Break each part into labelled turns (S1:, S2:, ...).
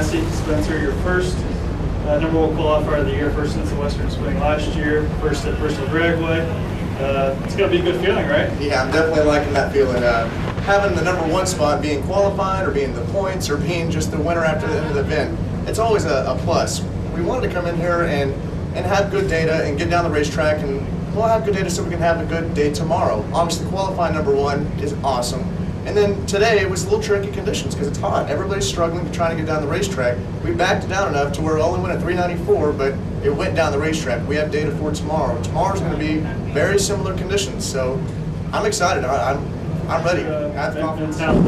S1: Massey. Spencer, your first number one qualifier of the year, first since the Western Swing last year, first at Bristol Dragway. It's got to be a good feeling, right?
S2: Yeah, I'm definitely liking that feeling. Having the number one spot, being qualified or being the points or being just the winner after the end of the event, it's always a plus. We wanted to come in here and have good data and get down the racetrack, and we'll have good data so we can have a good day tomorrow. Obviously, qualifying number one is awesome. And then today it was a little tricky conditions because it's hot. Everybody's struggling to try to get down the racetrack. We backed it down enough to where it only went at 394, but it went down the racetrack. We have data for tomorrow. Tomorrow's going to be very similar conditions, so I'm excited. I'm ready. I have confidence.
S1: Going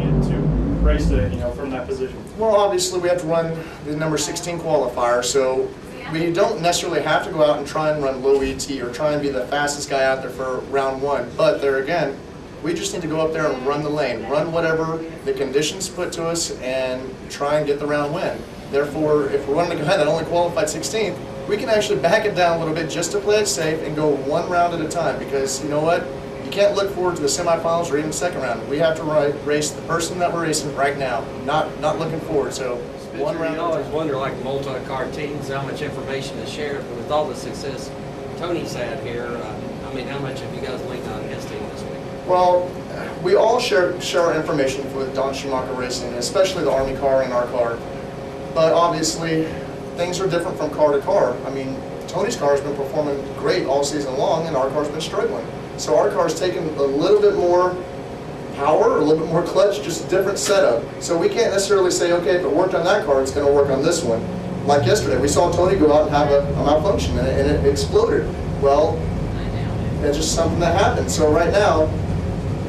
S1: into race day, from that position.
S2: Well, obviously we have to run the number 16 qualifier, so we don't necessarily have to go out and try and run low ET or try and be the fastest guy out there for round one. But there again, we just need to go up there and run the lane, run whatever the conditions put to us, and try and get the round win. Therefore, if we're running a guy that only qualified 16th, we can actually back it down a little bit just to play it safe and go one round at a time, because you know what? You can't look forward to the semifinals or even the second round. We have to race the person that we're racing right now, not looking forward. So one round.
S3: You always wonder, like multi-car teams, how much information is shared. But with all the success Tony's had here, I mean, how much have you guys leaned on his team this week?
S2: Well, we all share our information with Don Schumacher Racing, especially the Army car and our car. But obviously, things are different from car to car. I mean, Tony's car has been performing great all season long, and our car's been struggling. So our car's taken a little bit more power, or a little bit more clutch, just a different setup. So we can't necessarily say, okay, if it worked on that car, it's going to work on this one. Like yesterday, we saw Tony go out and have a malfunction, and it exploded. Well, that's just something that happened. So right now,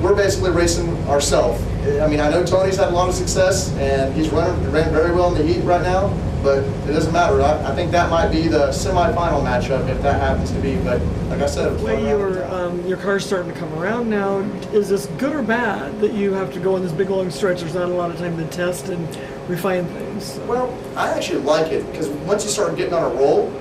S2: we're basically racing ourselves. I mean, I know Tony's had a lot of success, and he's ran very well in the heat right now, but it doesn't matter. I think that might be the semifinal matchup if that happens to be. But like I said,
S4: the way your car's starting to come around now, is this good or bad that you have to go on this big long stretch? There's not a lot of time to test and refine things.
S2: Well, I actually like it because once you start getting on a roll,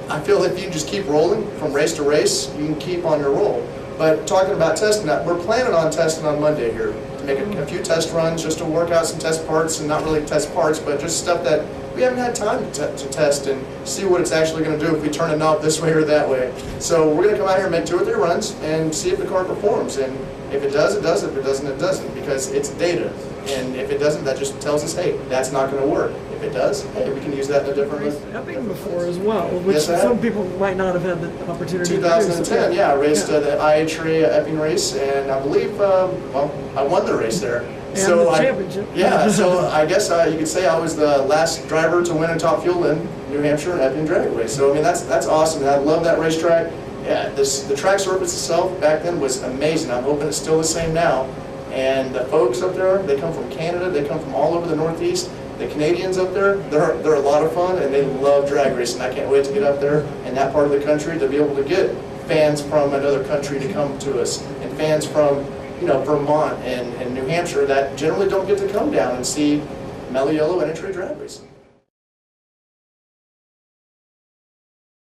S2: I feel if you just keep rolling from race to race, you can keep on your roll. But talking about testing that, we're planning on testing on Monday here to make a few test runs just to work out some test parts, and not really test parts, but just stuff that we haven't had time to test and see what it's actually going to do if we turn a knob this way or that way. So we're going to come out here and make 2 or 3 runs and see if the car performs. And if it does, it does. If it doesn't, it doesn't, because it's data. And if it doesn't, that just tells us, hey, that's not going to work. If it does, hey, we can use that in a different way.
S4: Epping before as well, which
S2: yes,
S4: some people might not have had the opportunity
S2: 2010,
S4: to do.
S2: yeah, I raced the IHRA Epping race, and I believe, well, I won the race there.
S4: And so the championship.
S2: Yeah, so I guess you could say I was the last driver to win a top fuel in New Hampshire Epping drag race. So I mean, that's awesome. And I love that racetrack. Yeah, the track surface itself back then was amazing. I'm hoping it's still the same now. And the folks up there, they come from Canada, they come from all over the Northeast. The Canadians up there, they're a lot of fun, and they love drag racing. I can't wait to get up there in that part of the country to be able to get fans from another country to come to us, and fans from Vermont and New Hampshire that generally don't get to come down and see Mellow Yellow and entry drag racing.